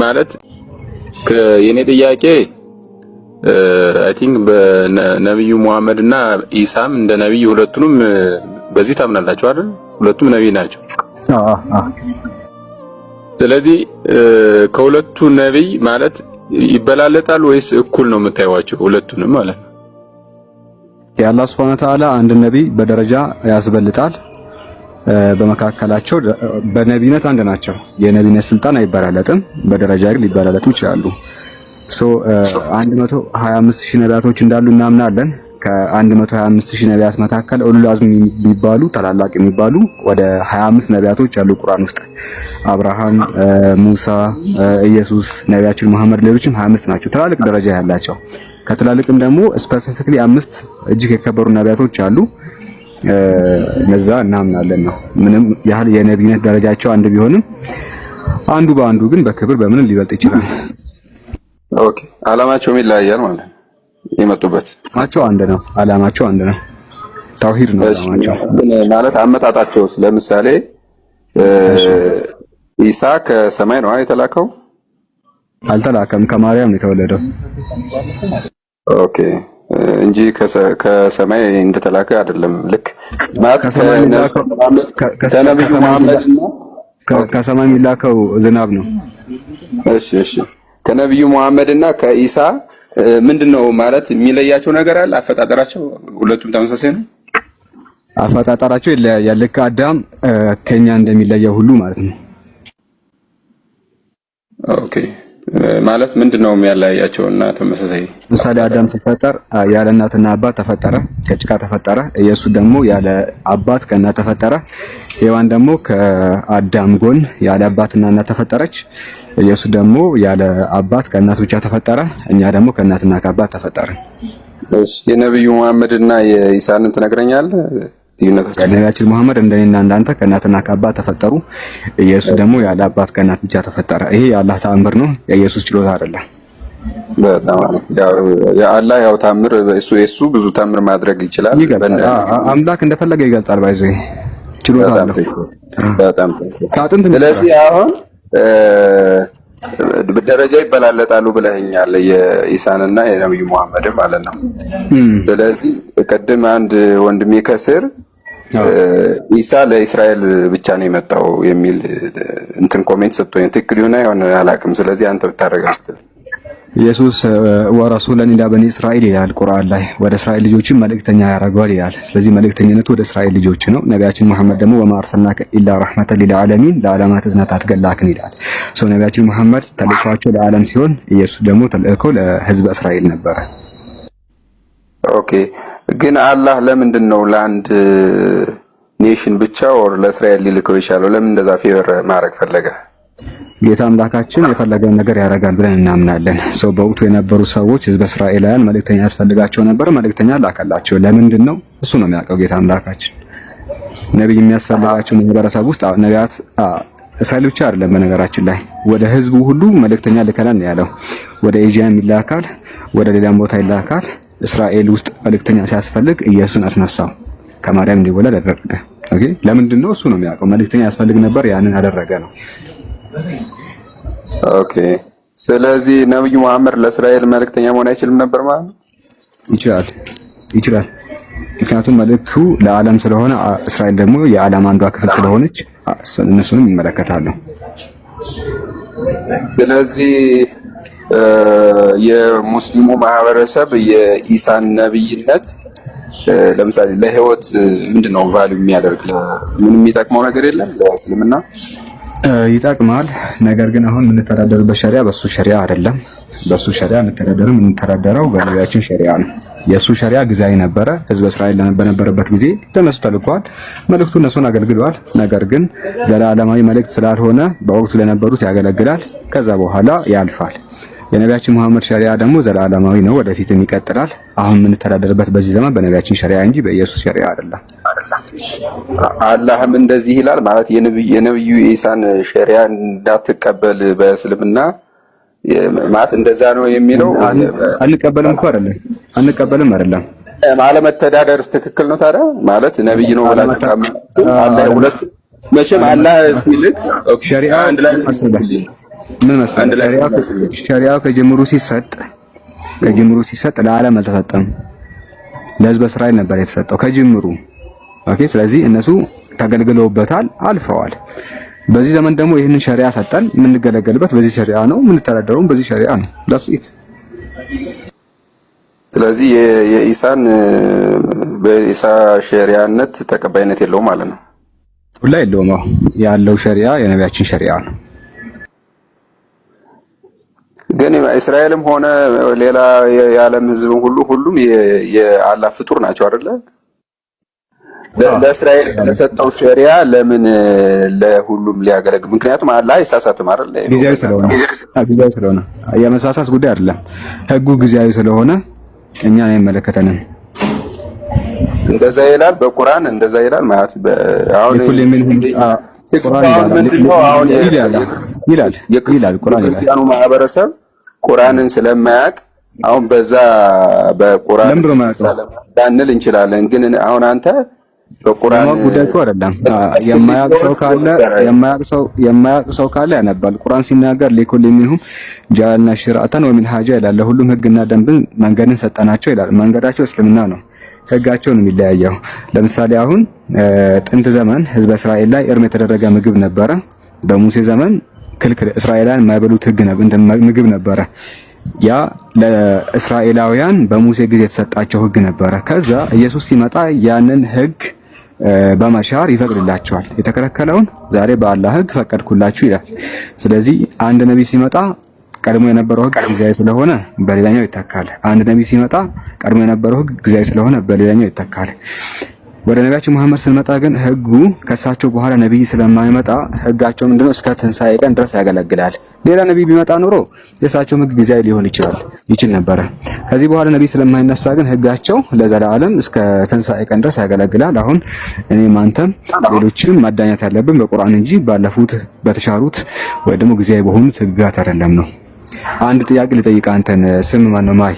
ማለት የኔ ጥያቄ አይ ቲንክ በነብዩ መሐመድ እና ኢሳም እንደ ነብይ ሁለቱንም በዚህ ታምናላችሁ አይደል? ሁለቱም ነብይ ናቸው። ስለዚህ ከሁለቱ ነብይ ማለት ይበላለጣል ወይስ እኩል ነው የምታዩዋቸው ሁለቱንም ማለት ነው? የአላህ Subhanahu Wa Ta'ala አንድ ነብይ በደረጃ ያስበልጣል። በመካከላቸው በነብይነት አንድ ናቸው። የነብይነት ስልጣን አይበላለጥም። በደረጃ ግን ሊበላለጡ ይችላሉ። 125000 ነቢያቶች እንዳሉ እናምናለን። ከ125000 ነቢያት መካከል ኡሉል አዝም የሚባሉ ታላላቅ የሚባሉ ወደ 25 ነቢያቶች አሉ ቁርአን ውስጥ። አብርሃም፣ ሙሳ፣ ኢየሱስ፣ ነቢያችን መሐመድ ሌሎችም 25 ናቸው ትላልቅ ደረጃ ያላቸው። ከትላልቅም ደግሞ ስፔሲፊክሊ 5 እጅግ የከበሩ ነቢያቶች አሉ። እነዛ እናምናለን ነው። ምንም ያህል የነብይነት ደረጃቸው አንድ ቢሆንም አንዱ በአንዱ ግን በክብር በምን ሊበልጥ ይችላል? ኦኬ አላማቸው ይለያያል ማለት ነው። የመጡበት አላማቸው አንድ ነው። ተውሂድ ነው አላማቸው ማለት። አመጣጣቸውስ ለምሳሌ ኢሳ ከሰማይ ነው የተላከው? አልተላከም፣ ከማርያም ነው የተወለደው። ኦኬ እንጂ ከሰማይ እንደተላከ አይደለም። ልክ ማለት ከሰማይ የሚላከው ዝናብ ነው። እሺ ከነብዩ መሐመድና ከኢሳ ምንድነው ማለት የሚለያቸው ነገር አለ? አፈጣጠራቸው ሁለቱም ተመሳሳይ ነው? አፈጣጠራቸው ይለያያል። ልክ አዳም ከኛ እንደሚለየው ሁሉ ማለት ነው። ኦኬ ማለት ምንድነው የሚያለያያቸው? እና ተመሳሳይ ምሳሌ አዳም ሲፈጠር ያለ እናትና አባት ተፈጠረ፣ ከጭቃ ተፈጠረ። ኢየሱስ ደግሞ ያለ አባት ከእናት ተፈጠረ። ሔዋን ደግሞ ከአዳም ጎን ያለ አባትና እናት ተፈጠረች። ኢየሱስ ደግሞ ያለ አባት ከእናት ብቻ ተፈጠረ። እኛ ደግሞ ከእናትና ከአባት ተፈጠርን። እሺ የነብዩ መሐመድና የኢሳንን ትነግረኛለህ? ነቢያችን መሐመድ እንደኔና እንዳንተ ከእናትና ከአባት ተፈጠሩ። ኢየሱስ ደግሞ ያለ አባት ከእናት ብቻ ተፈጠረ። ይሄ የአላህ ተአምር ነው፣ የኢየሱስ ችሎታ አይደለም። በጣም የአላህ ያው ተአምር እሱ ብዙ ተአምር ማድረግ ይችላል። አምላክ እንደፈለገ ይገልጻል። ባይዞ ችሎታ አለው በጣም። ከአጥንት ስለዚህ አሁን በደረጃ ይበላለጣሉ ብለኸኛል፣ የኢሳንና የነብዩ መሐመድ ማለት ነው። ስለዚህ ቅድም አንድ ወንድሜ ከስር ኢሳ ለእስራኤል ብቻ ነው የመጣው የሚል እንትን ኮሜንት ሰጥቶኝ ትክክል ይሆን አይሆን አላውቅም። ስለዚህ አንተ ብታረጋግጥ። ኢየሱስ ወረሱለን ኢላ በኒ እስራኤል ይላል ቁርአን ላይ፣ ወደ እስራኤል ልጆችን መልእክተኛ ያደርገዋል ይላል። ስለዚህ መልእክተኝነቱ ወደ እስራኤል ልጆች ነው። ነቢያችን መሐመድ ደግሞ ወማ አርሰልናከ ኢላ ረሕመተን ሊልዓለሚን ለዓለማት እዝነት አድርገን ይላል። ነቢያችን መሐመድ ተልእኮአቸው ለዓለም ሲሆን ኢየሱስ ደግሞ ተልእኮው ለህዝበ እስራኤል ነበረ። ኦኬ ግን አላህ ለምንድን ነው ለአንድ ኔሽን ብቻ ወር ለእስራኤል ሊልከው ይቻለው? ለምን እንደዛ ፌቨር ማድረግ ፈለገ? ጌታ አምላካችን የፈለገውን ነገር ያደርጋል ብለን እናምናለን። በወቅቱ የነበሩ ሰዎች ህዝበ እስራኤላውያን መልእክተኛ ያስፈልጋቸው ነበር። መልእክተኛ ላከላቸው። ለምንድን ነው? እሱ ነው የሚያውቀው ጌታ አምላካችን። ነብይ የሚያስፈልጋቸው ማህበረሰብ ውስጥ ነቢያት እስራኤል ብቻ አይደለም። በነገራችን ላይ ወደ ህዝቡ ሁሉ መልእክተኛ ልከናል ነው ያለው። ወደ ኤዥያም ይላካል፣ ወደ ሌላም ቦታ ይላካል። እስራኤል ውስጥ መልእክተኛ ሲያስፈልግ ኢየሱስን አስነሳው፣ ከማርያም እንዲወለድ አደረገ። ኦኬ ለምንድን ነው? እሱ ነው የሚያውቀው። መልእክተኛ ያስፈልግ ነበር፣ ያንን አደረገ ነው። ኦኬ ስለዚህ ነብዩ መሐመድ ለእስራኤል መልእክተኛ መሆን አይችልም ነበር ማለት ነው? ይችላል። ምክንያቱም መልእክቱ ለዓለም ስለሆነ፣ እስራኤል ደግሞ የዓለም አንዷ ክፍል ስለሆነች እነሱንም ይመለከታሉ። ስለዚህ የሙስሊሙ ማህበረሰብ የኢሳን ነብይነት ለምሳሌ ለህይወት ምንድነው ቫልዩ የሚያደርግ? ምንም የሚጠቅመው ነገር የለም ለእስልምና ይጠቅማል። ነገር ግን አሁን የምንተዳደርበት ሸሪዓ በሱ ሸሪዓ አይደለም። በሱ ሸሪዓ የምንተዳደረው በነቢያችን ሸሪዓ ነው። የሱ ሸሪዓ ግዛዊ ነበረ። ህዝበ እስራኤል በነበረበት ጊዜ ለነሱ ተልኳል። መልእክቱ እነሱን አገልግሏል። ነገር ግን ዘላለማዊ መልእክት ስላልሆነ በወቅቱ ለነበሩት ያገለግላል፣ ከዛ በኋላ ያልፋል። የነቢያችን መሐመድ ሸሪዓ ደግሞ ዘላለማዊ ነው፣ ወደፊትም ይቀጥላል። አሁን የምንተዳደርበት በዚህ ዘመን በነቢያችን ሸሪዓ እንጂ በኢየሱስ ሸሪዓ አይደለም። አላህም እንደዚህ ይላል ማለት የነብዩ ኢሳን ሸሪዓ እንዳትቀበል በእስልምና ማለት እንደዛ ነው የሚለው። አንቀበልም እኮ አይደለም። አለመተዳደርስ ትክክል ነው ታዲያ? ማለት ነብይ ነው ብላችሁ አላህ ሁለት መቼም አላህ ሲልክ ሸሪዓ አንድ ላይ ምን መሰለህ ሸሪዓው ከጅምሩ ሲሰጥ ለዓለም አልተሰጠም፣ ለህዝበ እስራኤል ነበር የተሰጠው ከጅምሩ። ኦኬ። ስለዚህ እነሱ ተገልግለውበታል፣ አልፈዋል። በዚህ ዘመን ደግሞ ይህንን ሸሪዓ ሰጠን፣ የምንገለገልበት በዚህ ሸሪዓ ነው፣ የምንተዳደረውም በዚህ ሸሪዓ ነው። ዳስኢት። ስለዚህ በኢሳ ሸሪዓነት ተቀባይነት የለውም ማለት ነው። ሁላ የለውም። ያለው ሸሪዓ የነቢያችን ሸሪዓ ነው። ግን እስራኤልም ሆነ ሌላ የዓለም ህዝብ ሁሉም የአላህ ፍጡር ናቸው አይደለ? ለእስራኤል የተሰጠው ሸሪዓ ለምን ለሁሉም ሊያገለግል? ምክንያቱም አላህ አይሳሳትም አይደለ? ጊዜያዊ ስለሆነ የመሳሳት ጉዳይ አይደለም። ህጉ ጊዜያዊ ስለሆነ እኛን አይመለከተንም። እንደዛ ይላል በቁርአን እንደዛ ይላል ማለት አሁን ይላል ቁርአን ክርስቲያኑ ማህበረሰብ ቁርአንን ስለማያውቅ አሁን በዛ በቁርአን ዳንል እንችላለን። ግን አሁን አንተ በቁርአን ጉዳይ እኮ አይደለም። የማያውቅ ሰው ካለ ያነባል። ቁርአን ሲናገር ለኩል ሚንሁም ጃልና ሽራአተን ወሚንሃጃ ይላል። ለሁሉም ህግና ደንብን መንገድን ሰጠናቸው ይላል። መንገዳቸው እስልምና ነው። ህጋቸው ነው የሚለያየው። ለምሳሌ አሁን ጥንት ዘመን ህዝበ እስራኤል ላይ እርም የተደረገ ምግብ ነበረ። በሙሴ ዘመን ክልክል እስራኤላውያን የማይበሉት ምግብ ነበረ። ያ ለእስራኤላውያን በሙሴ ጊዜ የተሰጣቸው ህግ ነበረ። ከዛ ኢየሱስ ሲመጣ ያንን ህግ በመሻር ይፈቅድላቸዋል። የተከለከለውን ዛሬ በአላህ ህግ ፈቀድኩላችሁ ይላል። ስለዚህ አንድ ነብይ ሲመጣ ቀድሞ የነበረው ህግ ጊዜያዊ ስለሆነ በሌላኛው ይተካል። አንድ ነብይ ሲመጣ ቀድሞ የነበረው ህግ ጊዜያዊ ስለሆነ በሌላኛው ይተካል። ወደ ነቢያችን መሐመድ ስንመጣ ግን ህጉ ከሳቸው በኋላ ነብይ ስለማይመጣ ህጋቸው ምንድነው እስከ ትንሣኤ ቀን ድረስ ያገለግላል። ሌላ ነብይ ቢመጣ ኖሮ የሳቸው ህግ ጊዜያዊ ሊሆን ይችል ነበረ። ከዚህ በኋላ ነብይ ስለማይነሳ ግን ህጋቸው ለዘላለም እስከ ትንሣኤ ቀን ድረስ ያገለግላል። አሁን እኔም አንተም ሌሎችም ማዳኘት ያለብን በቁርአን እንጂ ባለፉት በተሻሩት ወይ ደግሞ ጊዜያዊ በሆኑት ህግጋት አይደለም ነው። አንድ ጥያቄ ልጠይቅ። አንተን ስም ማን ነው? ማይ